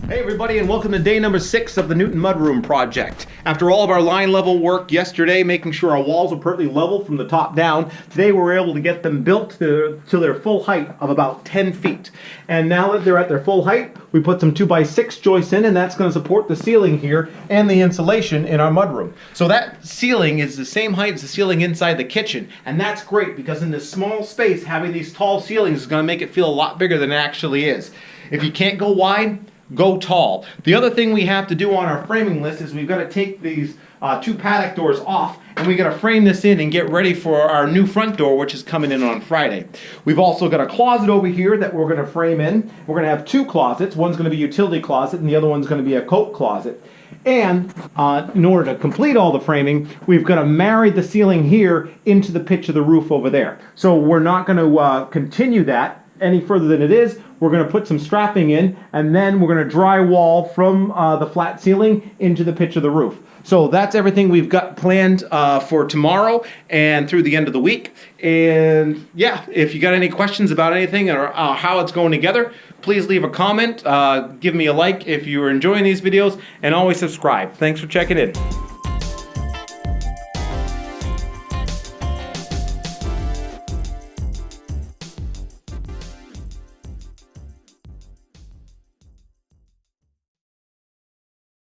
Hey everybody, and welcome to day number 6 of the Newton Mudroom project. After all of our line level work yesterday, making sure our walls are perfectly level from the top down, today we were able to get them built to their full height of about 10 feet. And now that they're at their full height, we put some 2x6 joists in, and that's going to support the ceiling here and the insulation in our mudroom. So that ceiling is the same height as the ceiling inside the kitchen, and that's great because in this small space, having these tall ceilings is going to make it feel a lot bigger than it actually is. If you can't go wide, go tall. The other thing we have to do on our framing list is we've got to take these 2 paddock doors off, and we got to frame this in and get ready for our new front door, which is coming in on Friday. We've also got a closet over here that we're going to frame in. We're going to have 2 closets. One's going to be a utility closet and the other one's going to be a coat closet. And in order to complete all the framing, we've got to marry the ceiling here into the pitch of the roof over there. So we're not going to continue that any further than it is. We're going to put some strapping in, and then we're going to drywall from the flat ceiling into the pitch of the roof. So that's everything we've got planned for tomorrow and through the end of the week. And yeah, if you got any questions about anything or how it's going together, please leave a comment, give me a like if you're enjoying these videos, and always subscribe. Thanks for checking in.